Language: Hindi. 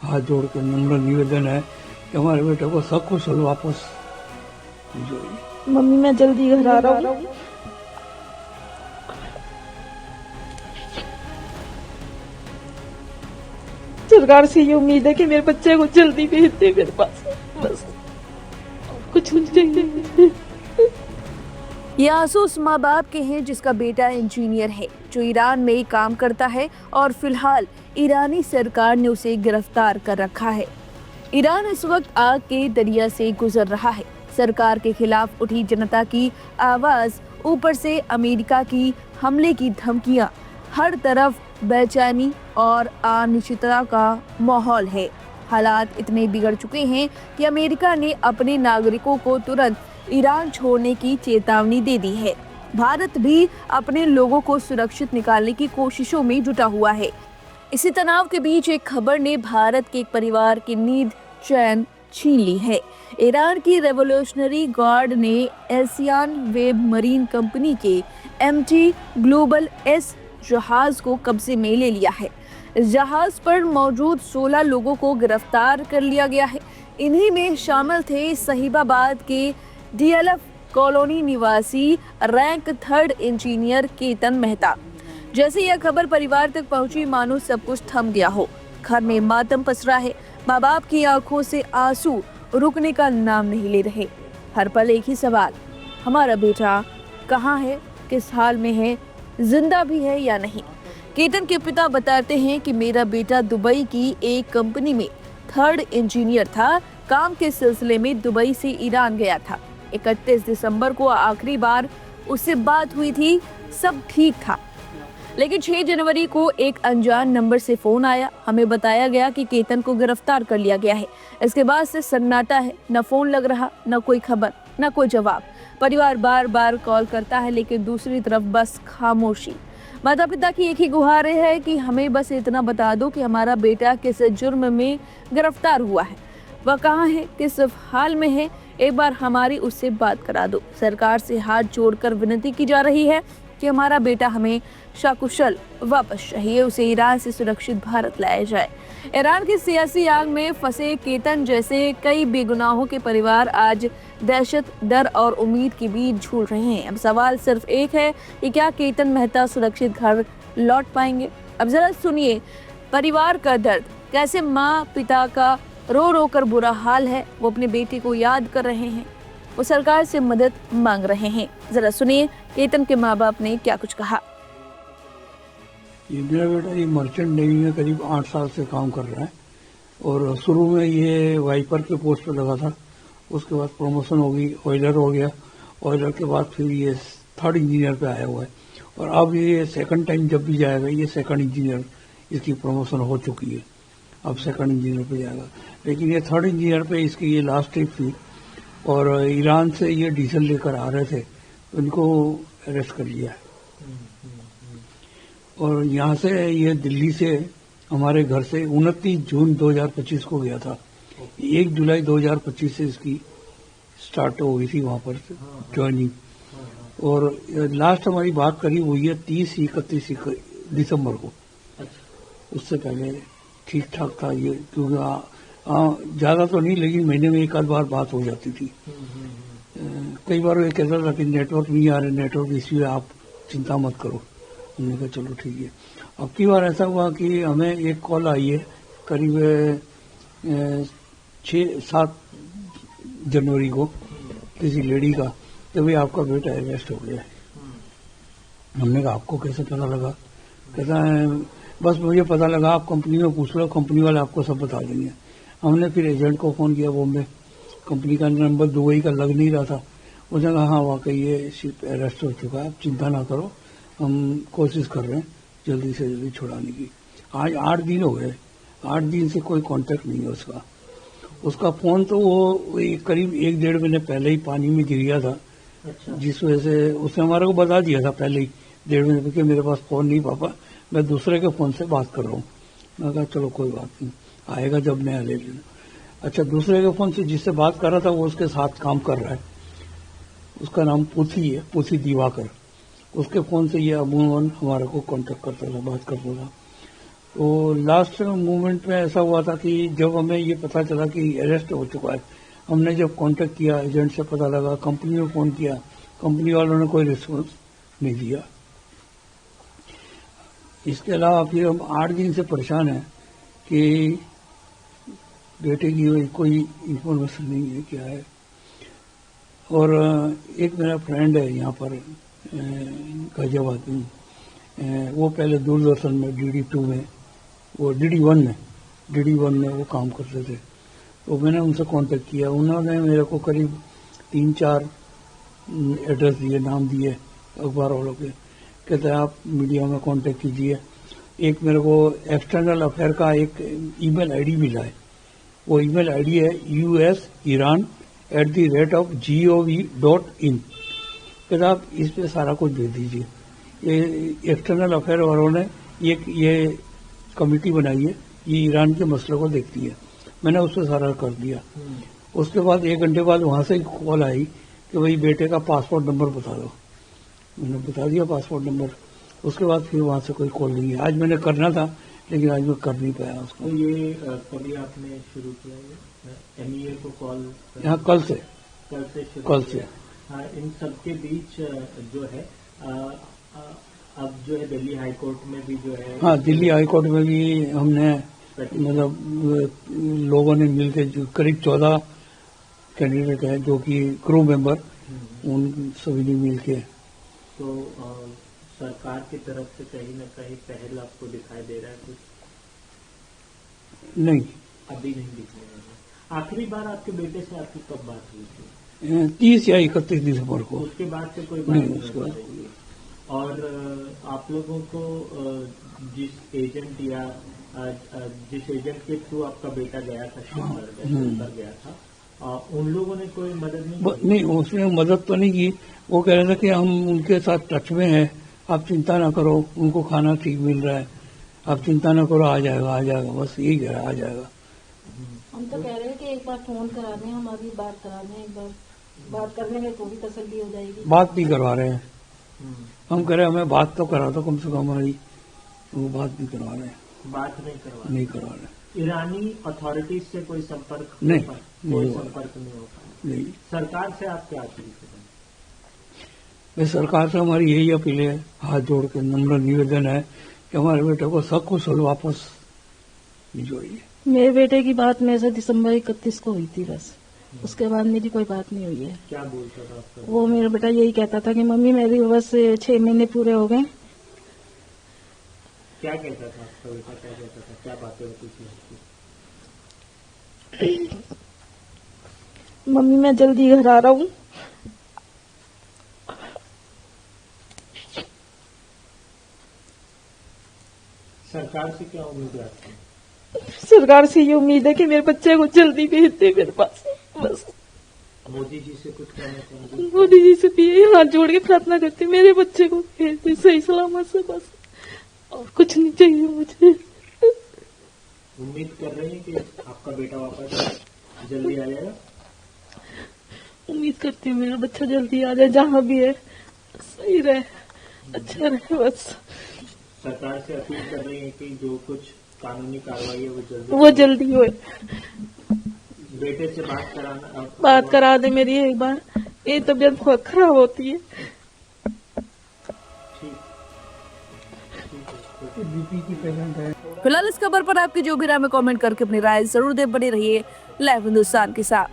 हाथ जोड़ के नम्र निवेदन है कि हमारे बेटे को सकुशल वापस भेजो। मम्मी मैं जल्दी घर आ रहा हूँ। सरकार से ये उम्मीद है कि मेरे बच्चे को जल्दी भेज दे मेरे पास, बस कुछ नहीं। ये आंसू उस माँ बाप के हैं जिसका बेटा इंजीनियर है, जो ईरान में काम करता है और फिलहाल ईरानी सरकार ने उसे गिरफ्तार कर रखा है। ईरान इस वक्त आग के दरिया से गुजर रहा है। सरकार के खिलाफ उठी जनता की आवाज, ऊपर से अमेरिका की हमले की धमकियां, हर तरफ बेचैनी और अनिश्चितता का माहौल है। हालात इतने बिगड़ चुके हैं कि अमेरिका ने अपने नागरिकों को तुरंत ईरान छोड़ने की चेतावनी दे दी है। भारत भी अपने लोगों को सुरक्षित निकालने की कोशिशों में जुटा हुआ है। इसी तनाव के बीच एक खबर ने भारत के एक परिवार की नींद चैन छीन ली है। ईरान की रेवोल्यूशनरी गार्ड ने एशियान वेब मरीन कंपनी के MT ग्लोबल S जहाज को कब्जे में ले लिया है। इस जहाज पर मौजूद 16 लोगों को गिरफ्तार कर लिया गया है। इन्हीं में शामिल थे सहीबाबाद के DLF कॉलोनी निवासी रैंक 3 इंजीनियर केतन मेहता। जैसे यह खबर परिवार तक पहुंची, मानो सब कुछ थम गया हो। घर में मातम पसरा है। माँ बाप की आंखों से आंसू रुकने का नाम नहीं ले रहे। हर पल एक ही सवाल, हमारा बेटा कहाँ है, किस हाल में है, जिंदा भी है या नहीं। केतन के पिता बताते हैं कि मेरा बेटा दुबई की एक कंपनी में 3rd इंजीनियर था। काम के सिलसिले में दुबई से ईरान गया था। 31 दिसंबर को आखिरी बार उससे बात हुई थी, सब ठीक था। लेकिन 6 जनवरी को एक अनजान नंबर से फोन आया। हमें बताया गया कि केतन को गिरफ्तार कर लिया गया है। इसके बाद से सन्नाटा है, न फोन लग रहा, न कोई खबर, न कोई जवाब। परिवार बार बार कॉल करता है, लेकिन दूसरी तरफ बस खामोशी। माता पिता की एक ही गुहार है कि हमें बस इतना बता दो कि हमारा बेटा किस जुर्म में गिरफ्तार हुआ है, वह कहाँ है, किस हाल में है, एक बार हमारी उससे बात करा दो। सरकार से हाथ जोड़कर विनती की जा रही है कि हमारा बेटा हमें सकुशल वापस चाहिए, उसे ईरान से सुरक्षित भारत लाया जाए। ईरान की सियासी आग में फंसे केतन जैसे कई बेगुनाहों के परिवार आज दहशत, डर और उम्मीद के बीच झूल रहे हैं। अब सवाल सिर्फ एक है कि क्या केतन मेहता सुरक्षित घर लौट पाएंगे। अब जरा सुनिए परिवार का दर्द, कैसे माँ पिता का रो रो कर बुरा हाल है, वो अपने बेटे को याद कर रहे हैं, वो सरकार से मदद मांग रहे हैं। जरा सुनिए केतन के माँ बाप ने क्या कुछ कहा। ये मेरा बेटा ये मर्चेंट नेवी में करीब 8 साल से काम कर रहा है और शुरू में ये वाइपर के पोस्ट पर लगा था। उसके बाद प्रमोशन हो गई, ऑयलर हो गया। ऑयलर के बाद फिर ये 3rd इंजीनियर पे आया हुआ है और अब ये 2nd टाइम जब भी जाएगा, ये 2nd इंजीनियर इसकी प्रमोशन हो चुकी है, अब 2nd इंजीनियर पे जाएगा। लेकिन ये 3rd इंजीनियर पे इसकी ये लास्ट ट्रिप थी और ईरान से ये डीजल लेकर आ रहे थे, उनको अरेस्ट कर लिया है। और यहाँ से ये दिल्ली से हमारे घर से 29 जून 2025 को गया था। 1 जुलाई 2025 से इसकी स्टार्ट हो गई थी वहाँ पर ज्वाइनिंग। और लास्ट हमारी बात करीब हुई है 30-31 दिसंबर को। उससे पहले ठीक ठाक था ये, क्योंकि ज्यादा तो नहीं, लेकिन महीने में एक आध बार बात हो जाती थी। कई बार ये कहता था कि नेटवर्क नहीं आ रहे, नेटवर्क इश्यू है, आप चिंता मत करो। हमने कहा चलो ठीक है। अब की बार ऐसा हुआ कि हमें एक कॉल आई है करीब 6-7 जनवरी को किसी लेडी का कि भाई आपका बेटा अरेस्ट हो गया है। हमने कहा आपको कैसे पता लगा? कहता है बस मुझे पता लगा, आप कंपनी में पूछ लो, कंपनी वाले आपको सब बता देंगे। हमने फिर एजेंट को फोन किया बॉम्बे, कंपनी का नंबर दुबई का लग नहीं रहा था। उसने कहा हाँ वाकई ये शिप अरेस्ट हो चुका है, आप चिंता ना करो, हम कोशिश कर रहे हैं जल्दी से जल्दी छुड़ाने की। आज 8 दिन हो गए, 8 दिन से कोई कांटेक्ट नहीं है उसका। उसका फोन तो वो करीब 1-1.5 महीने पहले ही पानी में गिर गया था। अच्छा। जिस वजह से उसने हमारे को बता दिया था पहले ही 1.5 महीने कि मेरे पास फोन नहीं पापा, मैं दूसरे के फोन से बात कर रहा हूँ। मैं कहा चलो कोई बात नहीं, आएगा जब नया ले लेना। अच्छा, दूसरे के फोन से जिससे बात कर रहा था वो उसके साथ काम कर रहा है, उसका नाम पूथी है, पूथी दिवाकर। उसके फोन से ये अमूमन हमारे को कांटेक्ट करता था, बात करता था। तो लास्ट मोमेंट में ऐसा हुआ था कि जब हमें ये पता चला कि अरेस्ट हो चुका है, हमने जब कांटेक्ट किया, एजेंट से पता लगा, कंपनी में फोन किया, कंपनी वालों ने कोई रिस्पॉन्स नहीं दिया। इसके अलावा फिर हम 8 दिन से परेशान हैं कि बेटे की कोई इंफॉर्मेशन नहीं है क्या है। और एक मेरा फ्रेंड है यहाँ पर गाजियाबाद में, वो पहले दूरदर्शन में DD2 में, वो DD1 में वो काम करते थे। तो मैंने उनसे कांटेक्ट किया, उन्होंने मेरे को करीब 3-4 एड्रेस दिए, नाम दिए अखबार वालों के, कहते हैं आप मीडिया में कांटेक्ट कीजिए। एक मेरे को एक्सटर्नल अफेयर का एक ईमेल आईडी मिला है, वो ईमेल आईडी है US-Iran@gov.in। कहते आप इस पे सारा कुछ दे दीजिए। ये एक्सटर्नल अफेयर वालों ने ये कमेटी बनाई है, ये ईरान के मसले को देखती है। मैंने उससे सारा कर दिया। उसके बाद 1 घंटे बाद वहां से कॉल आई कि भाई बेटे का पासपोर्ट नंबर बता दो। मैंने बता दिया पासपोर्ट नंबर। उसके बाद फिर वहां से कोई कॉल नहीं है। आज मैंने करना था लेकिन आज मैं कर नहीं पाया उसको। तो ये कभी आपने शुरू किया ये MEA को कॉल? यहाँ कल से शुरू किया। हाँ, इन सबके बीच जो है अब जो है दिल्ली हाई कोर्ट में भी जो है, हाँ दिल्ली हाई कोर्ट में भी हमने मतलब लोगों ने मिलकर जो करीब 14 कैंडिडेट हैं जो कि क्रू मेंबर, उन सभी ने मिलके। तो सरकार की तरफ से कहीं न कहीं पहल आपको दिखाई दे रहा है कुछ? नहीं, अभी नहीं दिखने वाला। आखिरी बार आपके बेटे से आपकी कब बात हुई थी? 30 या 31 दिसंबर को। उसके बाद से कोई बात नहीं, नहीं उसके हो बाद रही है। और आप लोगों को जिस एजेंट या जिस एजेंट के थ्रू आपका बेटा गया था, श्रीनगर गया था, उन लोगों ने कोई मदद नहीं की? नहीं, उसने मदद तो नहीं की। वो कह रहे थे कि हम उनके साथ टच में हैं, आप चिंता ना करो, उनको खाना ठीक मिल रहा है, आप चिंता ना करो, आ जाएगा, बस यही कह रहा है, आ जाएगा। हम तो कह रहे हैं कि एक बार फोन करा दें, हमारी बात करा दें, एक बार बात करने में थोड़ी तसल्ली हो जाएगी। बात नहीं करवा रहे हैं, हम कह रहे हैं हमें बात तो करा दो कम से कम हमारी, वो बात नहीं करवा रहे हैं। बात नहीं करवा रहे। ईरानी अथॉरिटीज से कोई संपर्क नहीं, कोई संपर्क नहीं हो पाया। नहीं, सरकार से आप क्या अपील करें? मैं सरकार से हमारी यही अपील है, हाथ जोड़ के नम्र निवेदन है कि हमारे बेटे को सकुशल वापस भिजवाइए। मेरे बेटे की बात मेरे से दिसंबर 31 को हुई थी बस, उसके बाद मेरी कोई बात नहीं हुई है। क्या बोलता था आपका? वो मेरा बेटा यही कहता था कि मम्मी मेरी बस 6 महीने पूरे हो गए। क्या कहता था आपका बेटा, क्या कहता था, क्या बातें होती थी आपकी? मम्मी मैं जल्दी घर आ रहा हूँ। सरकार से क्या उम्मीद है आपकी? सरकार से ये उम्मीद है कि मेरे बच्चे को जल्दी भेज दे मेरे पास, बस। मोदी जी से कुछ कहना चाहेंगे? मोदी जी से भी यही हाथ जोड़ के प्रार्थना करती हूँ, मेरे बच्चे को भेज दे सही सलामत से, बस और कुछ नहीं चाहिए मुझे। उम्मीद कर रही है कि आपका बेटा वापस जल्दी आ जाएगा? उम्मीद करती हूँ मेरा बच्चा जल्दी आ जाए, जहाँ भी है सही रहे, अच्छा रहे, बस। सरकार से अपील कर रही है कि जो कुछ कानूनी कार्रवाई है वो जल्दी होए। बेटे से बात करा दे मेरी एक बार, ये तबीयत बहुत खराब होती है। फिलहाल इस खबर पर आपकी जो भी राय में कमेंट करके अपनी राय जरूर दे। बने रहिए लाइव हिंदुस्तान के साथ।